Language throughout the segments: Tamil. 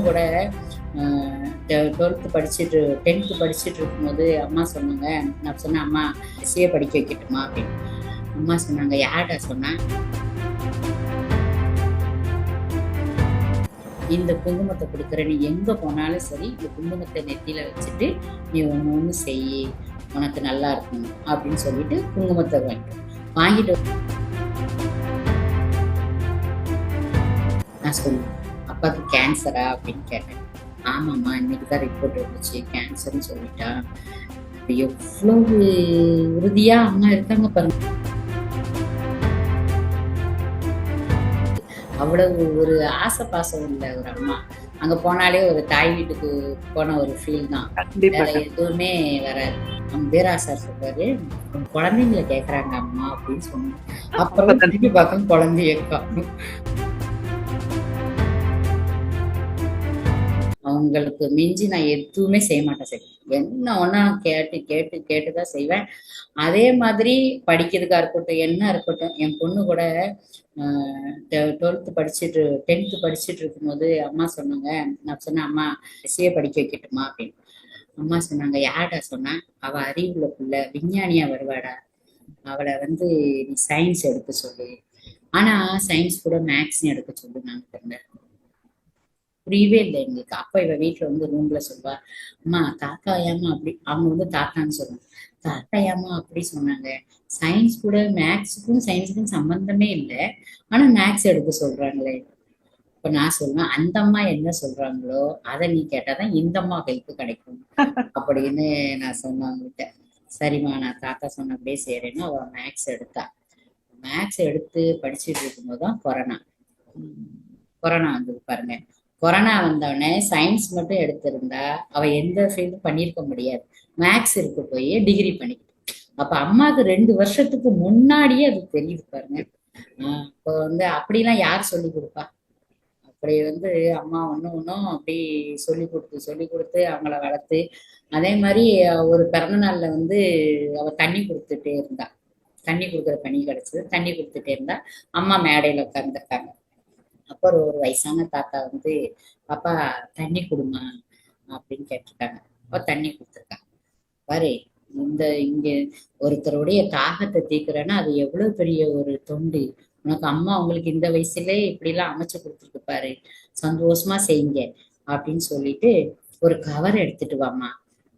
கூட 12th படிச்சுட்டு 10th படிச்சுட்டு இருக்கும்போது அம்மா சொன்னாங்க. நான் சொன்னேன், அம்மா சிஏ படிக்க வைக்கட்டுமா அப்படின்னு. அம்மா சொன்னாங்க, யார்டா சொன்னா? இந்த குங்குமத்தை கொடுக்குற, நீ எங்க போனாலும் சரி இந்த குங்குமத்தை நெத்தியில வச்சுட்டு நீ ஒண்ணு செய்யி, உனக்கு நல்லா இருக்கும் அப்படின்னு சொல்லிட்டு குங்குமத்தை வாங்கிட்டு நான் சொன்னேன், அப்பாவுக்கு கேன்சரா அப்படின்னு கேட்டேன். ஆமாம்மா, இன்னைக்குதான் ரிப்போர்ட் வந்துச்சு, கேன்சர்னு சொல்லிட்டா. எவ்வளவு உறுதியா அம்மா இருக்காங்க பாருங்க. அவ்வளவு ஒரு ஆசை பாசம் இல்லை ஒரு அம்மா. அங்க போனாலே ஒரு தாய் வீட்டுக்கு போன ஒரு ஃபீல் தான். வேற எதுவுமே வராது. வீராசார் சொல்றாரு, குழந்தைங்களை கேக்குறாங்க அம்மா அப்படின்னு சொன்னேன். அப்புறம் திருப்பி பார்க்க குழந்தைய காணும். அவங்களுக்கு மிஞ்சி நான் எதுவுமே செய்ய மாட்டேன். சரி, என்ன ஒன்னா கேட்டு கேட்டு கேட்டுதான் செய்வேன். அதே மாதிரி படிக்கிறதுக்கா இருக்கட்டும், என்ன இருக்கட்டும், என் பொண்ணு கூட 12th படிச்சுட்டு 10th படிச்சுட்டு இருக்கும்போது அம்மா சொன்னாங்க. நான் சொன்னேன், அம்மா சிஏ படிக்க வைக்கட்டுமா அப்படின்னு. அம்மா சொன்னாங்க, யார்டா சொன்னா? அவ அறிவுள்ள புள்ள, விஞ்ஞானியா வருவாடா, அவளை நீ சயின்ஸ் எடுக்க சொல்லு. ஆனா சயின்ஸ் கூட மேக்ஸ் எடுக்க சொல்லு. நாங்க புரியவே இல்லை எங்களுக்கு. அப்ப இவ வீட்டுல ரூம்ல சொல்வா, அம்மா தாத்தா ஏமா அப்படி, அவங்க தாத்தான்னு சொல்லுவாங்க, தாத்தா ஏமா அப்படி சொன்னாங்க, சயின்ஸ் கூட மேக்ஸுக்கும் சயின்ஸுக்கும் சம்பந்தமே இல்லை, ஆனா மேக்ஸ் எடுக்க சொல்றாங்களே. இப்ப நான் சொல்லுவேன், அந்த அம்மா என்ன சொல்றாங்களோ அதை நீ கேட்டாதான் இந்த அம்மா ஹெல்ப் கிடைக்கும் அப்படின்னு நான் சொன்னேன் அவங்ககிட்ட. சரிம்மா, நான் தாத்தா சொன்ன அப்படியே செய்யறேன்னா அவ மேக்ஸ் எடுத்தா. மேக்ஸ் எடுத்து படிச்சுட்டு இருக்கும்போதுதான் கொரோனா வந்தது பாருங்க. கொரோனா வந்தவொடனே சயின்ஸ் மட்டும் எடுத்திருந்தா அவ எந்த ஃபீல்டும் பண்ணியிருக்க முடியாது. மேக்ஸ் இருக்கு போய் டிகிரி பண்ணிக்கிட்டு. அப்ப அம்மாவுக்கு 2 வருஷத்துக்கு முன்னாடியே அது தெரியுது பாருங்க. இப்போ அப்படிலாம் யார் சொல்லி கொடுப்பா? அப்படி அம்மா ஒன்னும் அப்படி சொல்லி கொடுத்து அவங்கள வளர்த்து, அதே மாதிரி ஒரு பிறந்த நாள்ல அவ தண்ணி கொடுத்துட்டே இருந்தா. தண்ணி கொடுக்குற பணி கிடைச்சது. தண்ணி கொடுத்துட்டே இருந்தா. அம்மா மேடையில உட்கார்ந்துருக்காங்க. அப்புறம் ஒரு வயசான தாத்தா பாப்பா தண்ணி கொடுமா அப்படின்னு கேட்டிருக்காங்க. அப்ப தண்ணி கொடுத்துருக்காங்க. பாரு, இங்க ஒருத்தருடைய தாகத்தை தீர்க்கிறேன்னா அது எவ்வளவு பெரிய ஒரு தொண்டு. உனக்கு அம்மா உங்களுக்கு இந்த வயசுல இப்படி எல்லாம் அமைச்சு கொடுத்துருக்கு பாரு, சந்தோஷமா செய்யுங்க அப்படின்னு சொல்லிட்டு ஒரு கவர் எடுத்துட்டு வாமா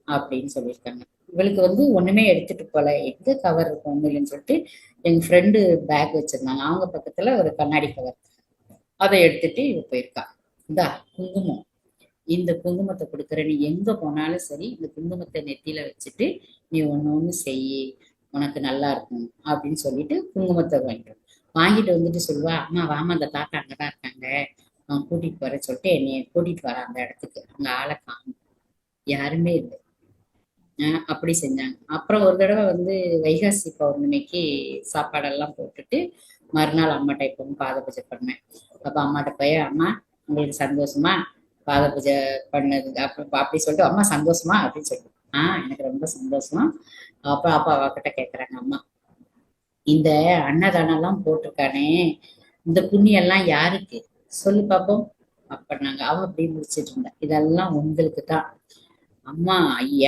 அப்படின்னு சொல்லியிருக்காங்க. இவளுக்கு ஒண்ணுமே எடுத்துட்டு போல, எங்க கவர் இருக்கும் ஒண்ணு இல்லைன்னு சொல்லிட்டு எங்க ஃப்ரெண்டு பேக் வச்சிருந்தாங்க, அவங்க பக்கத்துல ஒரு கண்ணாடி கவர், அதை எடுத்துட்டு இவ போயிருக்கா. இந்தா குங்குமம், இந்த குங்குமத்தை கொடுக்குற, நீ எங்க போனாலும் சரி இந்த குங்குமத்தை நெத்தியில வச்சுட்டு நீ ஒண்ணு செய்யி, உனக்கு நல்லா இருக்கும் அப்படின்னு சொல்லிட்டு குங்குமத்தை வாங்கிட்டு சொல்லுவா, அம்மா வாமா, அந்த தாத்தா அங்கதான் இருக்காங்க, அவன் கூட்டிட்டு போற சொல்லிட்டு என்னைய கூட்டிட்டு வர அந்த இடத்துக்கு. அங்க ஆளை காணும், யாருமே இல்லை. அப்படி செஞ்சாங்க. அப்புறம் ஒரு தடவை வைகாசி பௌர்ணமிக்கு சாப்பாடெல்லாம் போட்டுட்டு மறுநாள் அம்மாட்ட இப்போ பாத பூஜை பண்ணேன். அப்ப அம்மாட்ட போய், அம்மா உங்களுக்கு சந்தோஷமா பாத பூஜை பண்ணது அப்படி சொல்லிட்டு, அம்மா சந்தோஷமா அப்படின்னு சொல்லிட்டு, எனக்கு ரொம்ப சந்தோஷம். அப்ப அப்பா அவகிட்ட கேக்குறாங்க, அம்மா இந்த அன்னதானம் எல்லாம் போட்டிருக்கானே, இந்த புண்ணியம் எல்லாம் யாருக்கு சொல்லு பாப்போம் அப்படின்னாங்க. அவ அப்படி முடிச்சிட்டு இருந்தா, இதெல்லாம் உங்களுக்கு தான் அம்மா,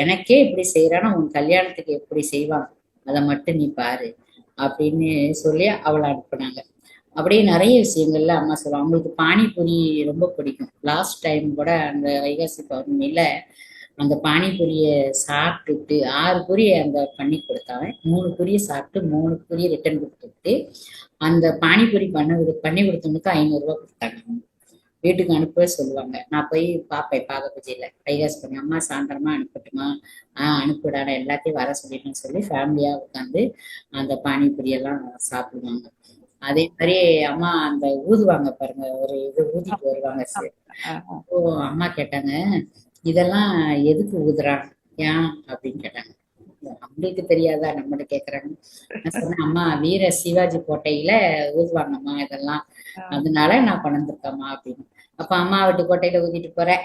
எனக்கே இப்படி செய்யறானா உன் கல்யாணத்துக்கு எப்படி செய்வாங்க, அதை மட்டும் நீ பாரு அப்படின்னு சொல்லி அவளை அனுப்புனாங்க. அப்படியே நிறைய விஷயங்கள்ல அம்மா சொல்லுவாங்க. அவங்களுக்கு பானிபூரி ரொம்ப பிடிக்கும். லாஸ்ட் டைம் கூட அந்த வைகாசி பௌர்ணமியில அந்த பானிபூரியை சாப்பிட்டுட்டு 6 பூரியை பண்ணி கொடுத்தாங்க. 3 பூரியை சாப்பிட்டு 3 பூரியை ரிட்டர்ன் கொடுத்துட்டு அந்த பானிபூரி பண்ணி கொடுத்தவனுக்கு 500 ரூபாய் கொடுத்தாங்க. வீட்டுக்கு அனுப்பவே சொல்லுவாங்க. நான் போய் பார்ப்பேன் பாத பூஜையில வைகாசி பண்ணி, அம்மா சாயந்தரமா அனுப்பட்டுமா? அனுப்பிடாட, எல்லாத்தையும் வர சொல்லிட்டேன்னு சொல்லி ஃபேமிலியா உட்காந்து அந்த பானிபூரி எல்லாம் சாப்பிடுவாங்க. அதே மாதிரி அம்மா அந்த ஊதுவாங்க பாருங்க, ஒரு இது ஊதிட்டு வருவாங்க. அப்போ அம்மா கேட்டாங்க, இதெல்லாம் எதுக்கு ஊதுறான், ஏன் அப்படின்னு கேட்டாங்க. அவங்களுக்கு தெரியாதா, நம்மகிட்ட கேக்குறாங்க. நான் சொன்னேன், அம்மா வீர சிவாஜி கோட்டையில ஊதுவாங்கம்மா இதெல்லாம், அதனால நான் கொண்டிருக்கேம்மா அப்படின்னு. அப்ப அம்மா வீட்டு கோட்டையில ஊதிட்டு போறேன்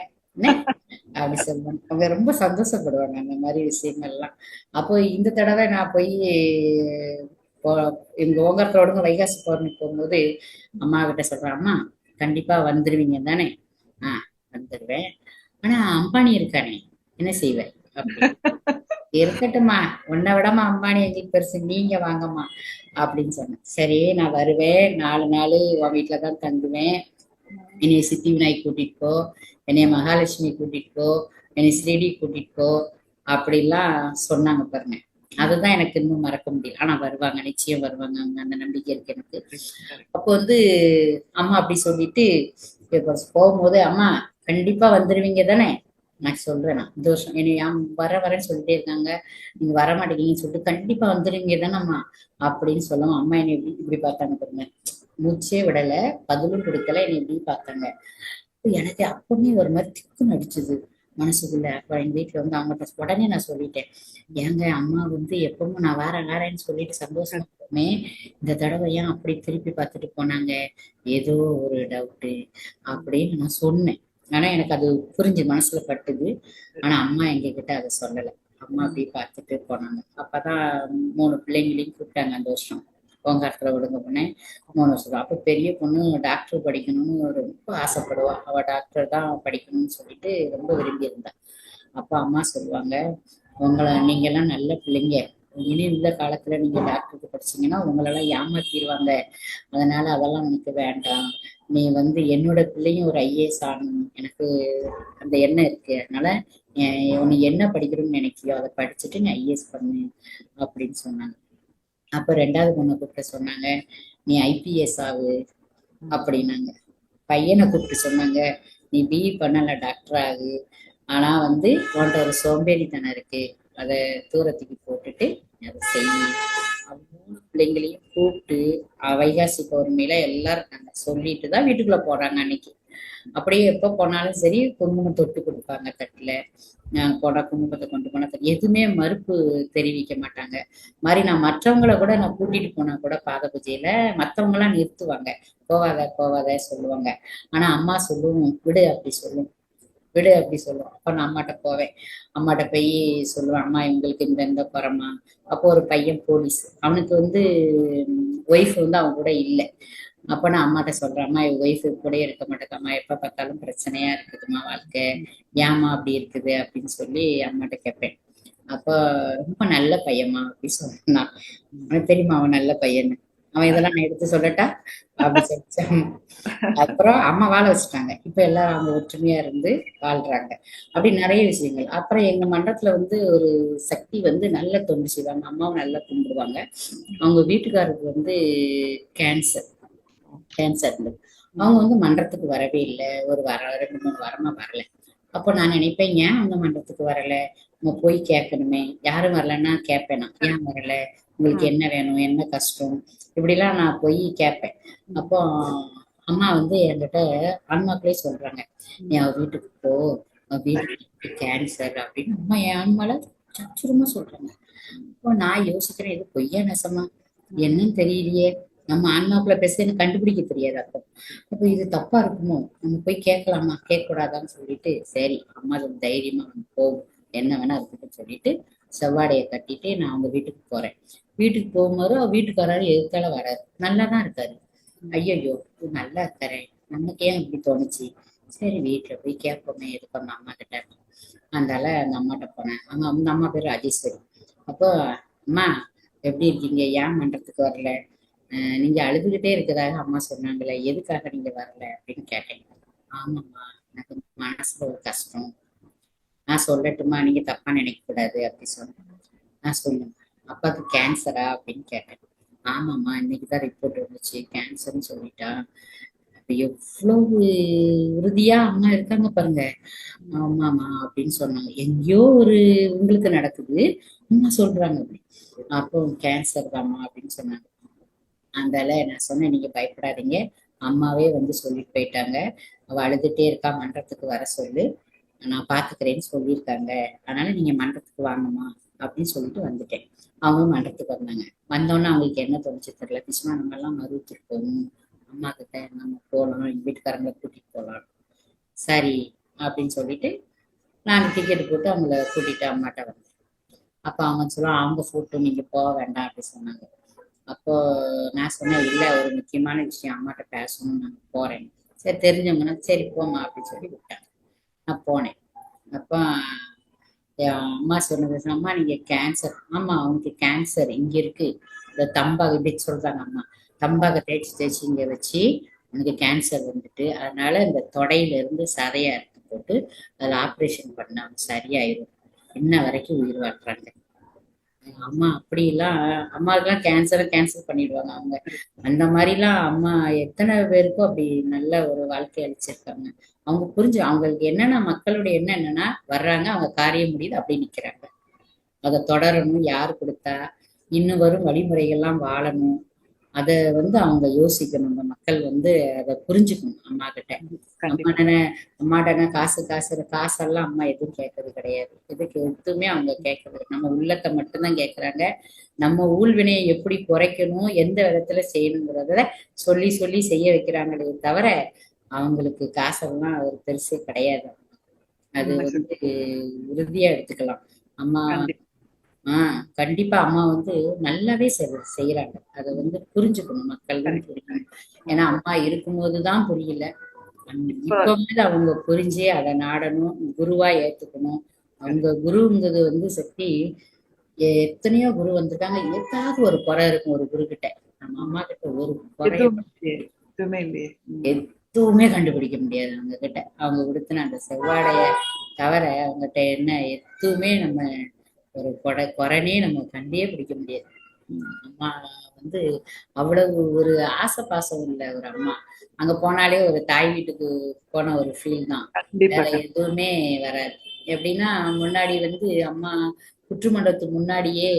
அப்படி சொல்லுவாங்க. அவங்க ரொம்ப சந்தோஷப்படுவாங்க அந்த மாதிரி விஷயங்கள்லாம். அப்போ இந்த தடவை நான் போய் எங்க ஓங்கரத்தோட வைகாசி பௌர்ணமி போகும்போது அம்மா கிட்ட சொல்றேன், அம்மா கண்டிப்பா வந்துருவீங்க தானே? வந்துடுவேன். ஆனா அம்பானி இருக்கானே என்ன செய்வேன் அப்படின்னு. இருக்கட்டும்மா, உன்னை விடமா அம்பானி எங்களுக்கு பெருசு, நீங்க வாங்கம்மா அப்படின்னு சொன்னேன். சரி நான் வருவேன், 4 நாள் உன் வீட்டுலதான் தங்குவேன், என்னைய சித்தி விநாயகி கூட்டிட்டு போ, என்னைய மகாலட்சுமி கூட்டிட்டு போ, என்னை ஸ்ரீடி கூட்டிட்டு போ அப்படிலாம் சொன்னாங்க பாருங்க. அதுதான் எனக்கு இன்னும் மறக்க முடியல. ஆனா வருவாங்க, நிச்சயம் வருவாங்க, அவங்க அந்த நம்பிக்கை இருக்கு எனக்கு. அப்போ வந்து அம்மா அப்படி சொல்லிட்டு இப்ப போகும்போது, அம்மா கண்டிப்பா வந்துருவீங்க தானே, நான் சொல்றேன், நான் இந்த வருஷம் என்னை வரேன்னு சொல்லிட்டே இருக்காங்க, நீங்க வர மாட்டேங்கன்னு சொல்லிட்டு கண்டிப்பா வந்துருவீங்க தானேம்மா அப்படின்னு சொல்லவும் அம்மா என்னை இப்படி இப்படி பார்த்தாங்க பாருங்க. மூச்சே விடல, பதிலும் கொடுக்கல, என்னை இப்படி பார்த்தாங்க. எனக்கு அப்பவுமே ஒரு மாதிரி திக்கு நடிச்சுது மனசுக்குள்ள. அப்ப எங்க வீட்டுல வந்து அவங்ககிட்ட உடனே நான் சொல்லிட்டேன், ஏங்க அம்மா வந்து எப்பவும் நான் வேறேன்னு சொல்லிட்டு சந்தோஷமா இருப்போமே, இந்த தடவை ஏன் அப்படி திருப்பி பார்த்துட்டு போனாங்க, ஏதோ ஒரு டவுட்டு அப்படின்னு நான் சொன்னேன். ஆனா எனக்கு அது புரிஞ்சு மனசுல பட்டுது. ஆனா அம்மா எங்க கிட்ட அதை சொல்லல. அம்மா அப்படி பார்த்துட்டு போனாங்க. அப்பதான் 3 பிள்ளைங்களையும் கூப்பிட்டாங்க அந்த வருஷம். ஓங்காரத்துல விடுங்க போனேன். 3 வருஷம். அப்ப பெரிய பொண்ணு டாக்டர் படிக்கணும்னு ரொம்ப ஆசைப்படுவா. அவ டாக்டர் தான் படிக்கணும்னு சொல்லிட்டு ரொம்ப விரும்பி இருந்தா. அப்ப அம்மா சொல்லுவாங்க, நீங்க எல்லாம் நல்ல பிள்ளைங்க, இனி இந்த காலத்துல நீங்க டாக்டருக்கு படிச்சீங்கன்னா உங்களெல்லாம் ஏமாத்திடுவாங்க, அதனால அதெல்லாம் உனக்கு வேண்டாம், நீ வந்து என்னோட பிள்ளையும் ஒரு ஐஏஎஸ் ஆகணும், எனக்கு அந்த எண்ணம் இருக்கு, அதனால நீ என்ன படிக்கணும்னு நினைக்கியோ அதை படிச்சுட்டு நீ ஐஏஎஸ் பண்ணு அப்படின்னு சொன்னாங்க. அப்ப 2வது பொண்ணை கூப்பிட்டு சொன்னாங்க, நீ ஐபிஎஸ் ஆகு அப்படின்னாங்க. பையனை கூப்பிட்டு சொன்னாங்க, நீ பிஇ பண்ணல, டாக்டர் ஆகு, ஆனா வந்து உன்ட்ட ஒரு சோம்பேறித்தனம் இருக்கு, அதை தூரத்துக்கு போட்டுட்டு அதை செய். 3 பிள்ளைங்களையும் கூப்பிட்டு வைகாசி பௌர்ணமியில எல்லாரும் இருக்காங்க சொல்லிட்டு தான் வீட்டுக்குள்ள போறாங்க அன்னைக்கு. அப்படியே எப்ப போனாலும் சரி குங்குமம் தொட்டு கொடுப்பாங்க தட்டுல. போனா குங்குமத்தை கொண்டு போனா எதுவுமே மறுப்பு தெரிவிக்க மாட்டாங்க. மாதிரி நான் மற்றவங்களை கூட நான் கூட்டிட்டு போனா கூட பாத பூஜையில மத்தவங்க எல்லாம் நிறுத்துவாங்க, போவாத போவாத சொல்லுவாங்க. ஆனா அம்மா சொல்லுவோம், விடு அப்படி சொல்லும், விடு அப்படி சொல்லுவோம். அப்ப நான் அம்மாட்ட போவேன். அம்மாட்ட போய் சொல்லுவேன், அம்மா இவங்களுக்கு இந்த குறமா. அப்போ ஒரு பையன் போலீஸ், அவனுக்கு வந்து ஒய்ஃப் வந்து அவன் கூட இல்லை. அப்ப நான் அம்மாட்ட சொல்றேன், அம்மா ஒய்ஃபு கூட இருக்க மாட்டேங்கம்மா, எப்ப பார்த்தாலும் பிரச்சனையா இருக்குதுமா வாழ்க்கை, ஏமா அப்படி இருக்குது அப்படின்னு சொல்லி அம்மாட்ட கேட்பேன். அப்போ ரொம்ப நல்ல பையன்மா அப்படி சொன்னான். அவனுக்கு தெரியுமா அவன் நல்ல பையன்னு, அவன் இதெல்லாம் நான் எடுத்து சொல்லட்டா அப்படி சொல்லிச்சான். அப்புறம் அம்மா வாழ வச்சுட்டாங்க. இப்ப எல்லாரும் அவங்க ஒற்றுமையா இருந்து வாழ்றாங்க. அப்படி நிறைய விஷயங்கள். அப்புறம் எங்க மண்டபத்துல வந்து ஒரு சக்தி வந்து நல்ல தொண்டு செய்வாங்க, அம்மாவும் நல்லா கும்பிடுவாங்க. அவங்க வீட்டுக்காரருக்கு வந்து கேன்சர் இருந்தது. அவங்க வந்து மன்றத்துக்கு வரவே இல்லை, ஒரு 2-3 வாரமா வரல. அப்போ நான் நினைப்பேன், ஏன் அவங்க மன்றத்துக்கு வரல, நம்ம போய் கேட்கணுமே, யாரும் வரலன்னா கேட்பேன், நான் ஏன் வரல, உங்களுக்கு என்ன வேணும், என்ன கஷ்டம், இப்படிலாம் நான் போய் கேட்பேன். அப்போ அம்மா வந்து என்கிட்ட ஆன்மாக்களே சொல்றாங்க, நீ அவ வீட்டுக்கு போ, வீட்டுக்கு கேன்சர் அப்படின்னு அம்மா என் ஆன்மால சச்சுரமா சொல்றாங்க. இப்போ நான் யோசிக்கிறேன், இது பொய்யா நெசமா என்னன்னு தெரியலையே, நம்ம ஆன்மாக்குள்ள பேச எனக்கு கண்டுபிடிக்க தெரியாது. அப்போ இது தப்பா இருக்குமோ, நம்ம போய் கேட்கலாமா கேட்க கூடாதான்னு சொல்லிட்டு, சரி அம்மா தைரியமா நம்ம போகும், என்ன வேணா இருக்கட்டும் சொல்லிட்டு செவ்வாடையை கட்டிட்டு நான் அவங்க வீட்டுக்கு போறேன். வீட்டுக்கு போகும்போது அவ வீட்டுக்காரரு எதுக்கால வராரு, நல்லாதான் இருக்காரு. ஐயோ நல்லா இருக்காரு, நமக்கு ஏன் இப்படி தோணுச்சு, சரி வீட்டுல போய் கேட்போமே எதுக்கு அவங்க அம்மா கிட்ட. அதனால அந்த அம்மாட்ட போனேன். அந்த அம்மா பேரு ராஜேஸ்வரி. அப்போ அம்மா எப்படி இருக்கீங்க, ஏன் மன்றத்துக்கு வரல, நீங்க அழுதுகிட்டே இருக்கிறதாக அம்மா சொன்னாங்களே, எதுக்காக நீங்க வரல அப்படின்னு கேட்டேன். ஆமாம்மா, எனக்கு மனசுல ஒரு கஷ்டம், நான் சொல்லட்டுமா, நீங்க தப்பா நினைக்க கூடாது அப்படி சொன்னேன். நான் சொல்லுங்க, அப்பாவுக்கு கேன்சரா அப்படின்னு கேட்டேன். ஆமாம்மா, இன்னைக்குதான் ரிப்போர்ட் வந்துச்சு, கேன்சர்னு சொல்லிட்டா. எவ்வளவு உறுதியா அம்மா இருக்காங்க பாருங்க. ஆமாமா அப்படின்னு சொன்னாங்க. எங்கேயோ ஒரு உங்களுக்கு நடக்குது, அம்மா சொல்றாங்க அப்படி. அப்போ கேன்சர் தாம்மா அப்படின்னு சொன்னாங்க. அதனால நான் சொன்னேன், நீங்க பயப்படாதீங்க, அம்மாவே வந்து சொல்லிட்டு போயிட்டாங்க, அவ அழுதுட்டே இருக்கா, மன்றத்துக்கு வர சொல்லு, நான் பாத்துக்கிறேன்னு சொல்லியிருக்காங்க, அதனால நீங்க மன்றத்துக்கு வாங்கம்மா அப்படின்னு சொல்லிட்டு வந்துட்டேன். அவங்க மன்றத்துக்கு வந்தாங்க. வந்தோடனே அவங்களுக்கு என்ன தோணுச்சு தெரியல, நிச்சயமா நம்ம எல்லாம் மருவத்துக்கு போகணும், அம்மா கிட்ட நம்ம போகலாம், எங்க வீட்டுக்காரங்களை கூட்டிட்டு போகலாம், சரி அப்படின்னு சொல்லிட்டு நான் டிக்கெட் போட்டு அவங்கள கூட்டிட்டு அம்மாட்ட வந்தேன். அப்ப அவங்க சொல்லுவாங்க, அவங்க போட்டோ நீங்க போக வேண்டாம் அப்படி சொன்னாங்க. அப்போ நான் சொன்னேன், இல்ல ஒரு முக்கியமான விஷயம் அம்மாட்ட பேசணும், நான் போறேன். சரி தெரிஞ்சவங்கன்னா சரி போமா அப்படின்னு சொல்லி விட்டாங்க. நான் போனேன். அப்ப என் அம்மா சொன்னது, அம்மா நீங்க கேன்சர், ஆமா அவனுக்கு கேன்சர் இங்க இருக்கு, இந்த தம்பாக இப்படி சொல்றாங்க அம்மா, தம்பாக தேய்ச்சி தேய்ச்சி இங்க வச்சு உனக்கு கேன்சர் வந்துட்டு, அதனால இந்த தொடையில இருந்து சதையை அறுத்து போட்டு அதில் ஆப்ரேஷன் பண்ண அவன் சரியாயிரும், இன்ன வரைக்கும் உயிர் வாழ்றாங்க. அம்மா அப்படிலாம், அம்மாவுக்குலாம் கேன்சர் பண்ணிடுவாங்க அவங்க. அந்த மாதிரிலாம் அம்மா எத்தனை பேருக்கும் அப்படி நல்ல ஒரு வாழ்க்கை அளிச்சிருக்காங்க. அவங்க புரிஞ்சு, அவங்களுக்கு என்னன்னா மக்களுடைய எண்ணம் என்னன்னா வர்றாங்க, அவங்க காரியம் முடியுது, அப்படி நிக்கிறாங்க. அதை தொடரணும், யார் கொடுத்தா, இன்னும் வரும் வழிமுறைகள்லாம் வாழணும், அதை அவங்க யோசிக்கணும். அந்த மக்கள் அதை புரிஞ்சுக்கணும். அம்மா கிட்ட அம்மாட்டன காசெல்லாம் அம்மா எதுவும் கேட்கறது கிடையாது. எதுக்கு எதுவுமே அவங்க கேட்கறது, நம்ம உள்ளத்தை மட்டும்தான் கேட்கறாங்க. நம்ம ஊழ்வினையை எப்படி குறைக்கணும், எந்த விதத்துல செய்யணுங்கிறத சொல்லி சொல்லி செய்ய வைக்கிறாங்களே தவிர அவங்களுக்கு காசெல்லாம் ஒரு பெருசே கிடையாது. அது உறுதியா எடுத்துக்கலாம். அம்மா கண்டிப்பா அம்மா நல்லாவே செய்யறாங்க. அதை புரிஞ்சுக்கணும், மக்கள் தான் புரிக்கணும். ஏன்னா அம்மா இருக்கும்போதுதான் புரியல, இப்ப அவங்க புரிஞ்சே அதை நாடணும், குருவா ஏத்துக்கணும். அவங்க குருங்கிறது சக்தி, எத்தனையோ குரு வந்திருக்காங்க, ஏதாவது ஒரு குறை இருக்கும் ஒரு குரு கிட்ட. நம்ம அம்மா கிட்ட ஒரு குறை எதுவுமே கண்டுபிடிக்க முடியாது அவங்க கிட்ட. அவங்க கொடுத்தன அந்த செவ்வாடைய தவிர அவங்ககிட்ட என்ன எதுவுமே நம்ம ஒரு குறைனே நம்ம கண்டே பிடிக்க முடியாது. அம்மா அவ்வளவு ஒரு ஆசை பாசம் உள்ள ஒரு அம்மா. அங்க போனாலே ஒரு தாய் வீட்டுக்கு போன ஒரு ஃபீல் தான், வேற எதுவுமே வராது. எப்படின்னா முன்னாடி அம்மா குற்றுமண்டலத்துக்கு முன்னாடியே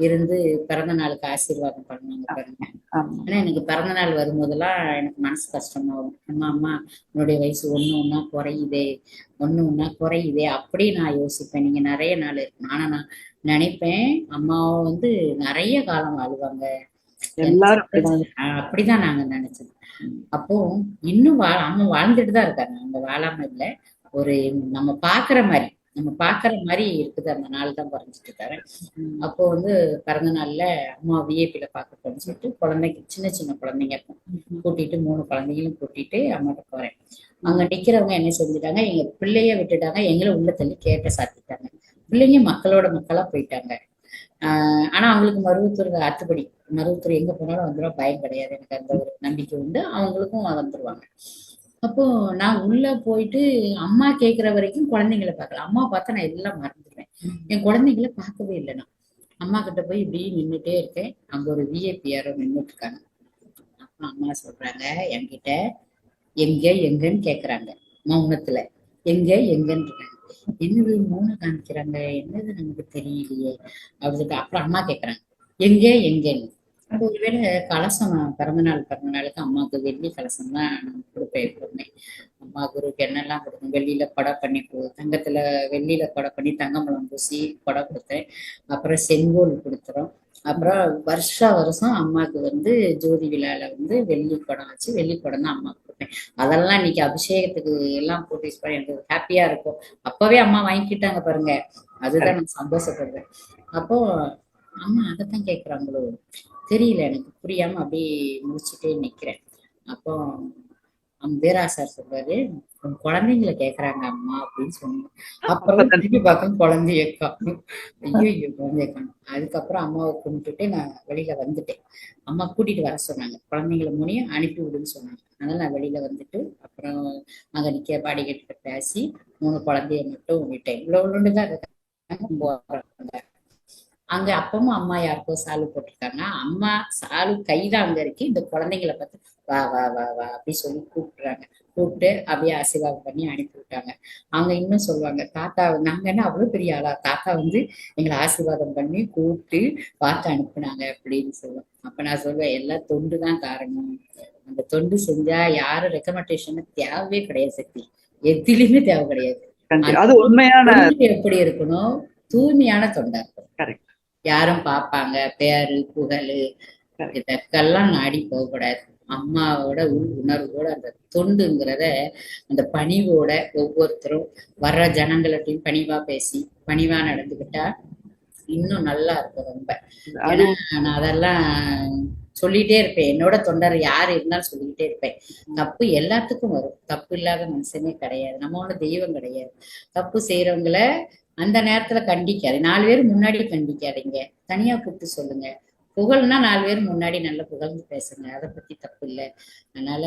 இருந்து பிறந்த நாளுக்கு ஆசீர்வாதம் பண்ணுவாங்க பாருங்க. ஆனா எனக்கு பிறந்த நாள் வரும்போதெல்லாம் எனக்கு மனசு கஷ்டமா வரும். அம்மா அம்மா உன்னுடைய வயசு ஒண்ணு ஒன்னா குறையுதே அப்படி நான் யோசிப்பேன். நீங்க நிறைய நாள் இருக்கு, ஆனா நான் நினைப்பேன் அம்மாவும் நிறைய காலம் வாழ்வாங்க, அப்படிதான் நாங்க நினைச்சோம். அப்போ இன்னும் அம்மா வாழ்ந்துட்டுதான் இருக்காங்க, அவங்க வாழாம இல்லை. ஒரு நம்ம பாக்குற மாதிரி இருக்குது. அந்த நாள் தான் குறைஞ்சிட்டு இருக்காரு. அப்போ பிறந்த நாள்ல அம்மா விஐபியில பார்க்க போன்னு சொல்லிட்டு குழந்தைக்கு சின்ன சின்ன குழந்தைங்க கூட்டிட்டு 3 குழந்தைகளும் கூட்டிட்டு அம்மாட்ட போறேன். அங்க நிக்கிறவங்க என்ன செஞ்சுட்டாங்க, எங்க பிள்ளைய விட்டுட்டாங்க, எங்களை உள்ள தள்ளி கேட்ட சாத்திட்டாங்க. பிள்ளைங்க மக்களோட மக்களா போயிட்டாங்க. ஆனா அவங்களுக்கு மருவத்தூர் அத்துப்படி, மருவத்தூர் எங்க போனாலும் வந்துடும், பயம் கிடையாது, எனக்கு அந்த ஒரு நம்பிக்கை உண்டு, அவங்களுக்கும் வந்துருவாங்க. அப்போ நான் உள்ள போயிட்டு அம்மா கேட்கிற வரைக்கும் குழந்தைங்களை பார்க்கல. அம்மா பார்த்தா நான் எல்லாம் மறந்துடுவேன், என் குழந்தைங்களை பார்க்கவே இல்லை. நான் அம்மா கிட்ட போய் இப்படி நின்றுட்டே இருக்கேன். அங்க ஒரு விஐபி யாரோ நின்றுட்டு இருக்காங்க. அப்ப அம்மா சொல்றாங்க என்கிட்ட, எங்கன்னு கேக்குறாங்க மௌனத்துல, எங்கன்னு இருக்காங்க. என்னது மௌனம் காமிக்கிறாங்க, என்னது நமக்கு தெரியலையே அப்படி சொல்லிட்டு அப்புறம் அம்மா கேக்குறாங்க எங்கன்னு. அது ஒருவேளை கலசம், பிறந்த நாளுக்கு அம்மாவுக்கு வெள்ளி கலசம் தான் நான் கொடுப்பேன் எப்பவுமே. அம்மா குருக்கு என்னெல்லாம் கொடுக்கும், வெள்ளியில கொடை பண்ணி தங்கத்துல வெள்ளியில கொடை பண்ணி தங்கமலம் பூசி கொடை கொடுத்தேன். அப்புறம் செங்கோல் கொடுத்துரும். அப்புறம் வருஷம் அம்மாவுக்கு ஜோதி விழால வெள்ளி குடம் வச்சு வெள்ளி குடம் தான் அம்மா கொடுப்பேன். அதெல்லாம் இன்னைக்கு அபிஷேகத்துக்கு எல்லாம் போட்டு யூஸ் பண்ணி எனக்கு ஹாப்பியா இருக்கும். அப்பவே அம்மா வாங்கிக்கிட்டாங்க பாருங்க, அதுதான் நான் சந்தோஷப்படுறேன். அப்போ அம்மா அதைத்தான் கேட்குறாங்களோ தெரியல, எனக்கு புரியாம அப்படியே முடிச்சுட்டே நிக்கிறேன். அப்போ வீராசார் சொல்றாரு, குழந்தைங்களை கேக்குறாங்க அம்மா அப்படின்னு சொன்னோம். அப்புறம் திருப்பி பார்க்க குழந்தைய காணும். ஐயோ குழந்தைய காணும். அதுக்கப்புறம் அம்மாவை கும்பிட்டுட்டு நான் வெளியில வந்துட்டேன். அம்மா கூட்டிட்டு வர சொன்னாங்க, குழந்தைங்களை முனையும் அனுப்பி விடுன்னு சொன்னாங்க. அதனால நான் வெளியில வந்துட்டு அப்புறம் அங்க நிக்க பாடி கிட்ட பேசி 3 குழந்தைய மட்டும் விட்டேன். இவ்வளவுதான் இருக்காங்க. அங்க அப்பவும் அம்மா யாருக்கோ சாலு போட்டிருக்காங்க. அம்மா சாலு கைதான் அங்க இருக்கு. இந்த குழந்தைங்களை பார்த்து வா வா வா வா அப்படி சொல்லி கூப்பிடுறாங்க. கூப்பிட்டு அப்படியே ஆசீர்வாதம் பண்ணி அனுப்பி விட்டாங்க. அவங்க இன்னும் சொல்லுவாங்க, தாத்தா நாங்க என்ன அவ்வளவு பெரிய ஆளா, தாத்தா எங்களை ஆசீர்வாதம் பண்ணி கூப்பிட்டு பார்த்து அனுப்புனாங்க அப்படின்னு சொல்லுவோம். அப்ப நான் சொல்லுவேன், எல்லாம் தொண்டு தான் காரணம். அந்த தொண்டு செஞ்சா யாரும் ரெக்கமெண்டேஷன் தேவையே கிடையாது, சக்தி எதிலுமே தேவை கிடையாது. எப்படி இருக்கணும், தூய்மையான தொண்டா இருக்கணும். யாரும் பார்ப்பாங்க, பேரு புகழு இதற்கெல்லாம் நாடி போகக்கூடாது. அம்மாவோட உள் உணர்வோட அந்த தொண்டுங்கிறத, அந்த பணிவோட ஒவ்வொருத்தரும் வர்ற ஜனங்கள்ட்டையும் பணிவா பேசி பணிவா நடந்துகிட்டா இன்னும் நல்லா இருக்கும் ரொம்ப. ஏன்னா நான் அதெல்லாம் சொல்லிட்டே இருப்பேன். என்னோட தொண்டர் யார் இருந்தாலும் சொல்லிக்கிட்டே இருப்பேன். தப்பு எல்லாத்துக்கும் வரும். தப்பு இல்லாத மனுஷனே கிடையாது. நம்ம ஒண்ணும் தெய்வம் கிடையாது. தப்பு செய்யறவங்கள அந்த நேரத்துல கண்டிக்காது. 4 பேர் முன்னாடி கண்டிக்காதீங்க. தனியா கூப்பிட்டு சொல்லுங்க. புகழ்னா 4 பேர் முன்னாடி நல்லா புகழ்ந்து பேசுங்க. அதை பத்தி தப்பு இல்லை. அதனால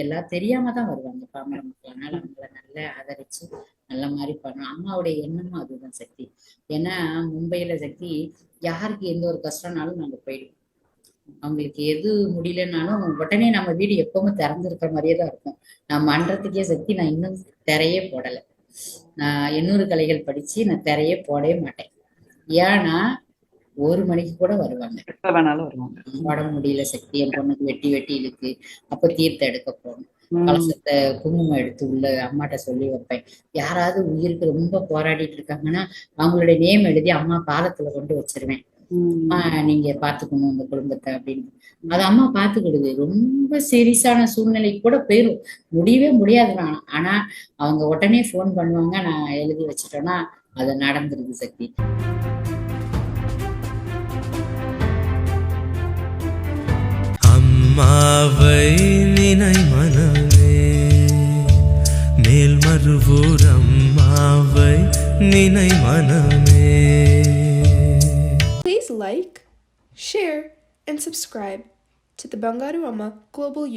எல்லாம் தெரியாம தான் வருவாங்க பாமர மக்கள். அதனால அவங்கள நல்லா ஆதரிச்சு நல்ல மாதிரி பண்ணணும். அம்மாவுடைய எண்ணமும் அதுதான் சக்தி. ஏன்னா மும்பையில சக்தி யாருக்கு எந்த ஒரு கஷ்டம்னாலும் நாங்க போயிடுவோம். அவங்களுக்கு எது முடியலன்னாலும் உடனே நம்ம வீடு எப்பவுமே திறந்திருக்கிற மாதிரியே தான் இருக்கும். நான் மன்றத்துக்கே சக்தி நான் இன்னும் திரையே போடலை. நான் 800 கலைகள் படிச்சு நான் திரையே போடவே மாட்டேன். ஏன்னா 1 மணிக்கு கூட வருவாங்க. உடம்பு முடியல சக்தி, என் பொண்ணுக்கு வெட்டி இழுக்கு, அப்ப தீர்த்தம் எடுக்க போகணும். கலசத்தை குங்குமம் எடுத்து உள்ள அம்மாட்ட சொல்லி வைப்பேன். யாராவது உயிருக்கு ரொம்ப போராடிட்டு இருக்காங்கன்னா அவங்களுடைய நேம் எழுதி அம்மா பாதத்துல கொண்டு வச்சிருவேன். நீங்க பாத்துக்கணும் இந்த குடும்பத்தை அப்படின்னு. அது அம்மா பாத்துக்கிடுது. ரொம்ப சீரியஸான சூழ்நிலைக்கு கூட போயிரும். முடியவே முடியாது. ஆனா அவங்க உடனே போன் பண்ணுவாங்க. நான் எழுதி வச்சுட்டேன்னா அது நடந்துருது சக்தி. அம்மாவை நினை மனமே, மேல் மருவூர் அம்மாவை நினை மனமே. Please like, share, and subscribe to the Bangaru Amma Global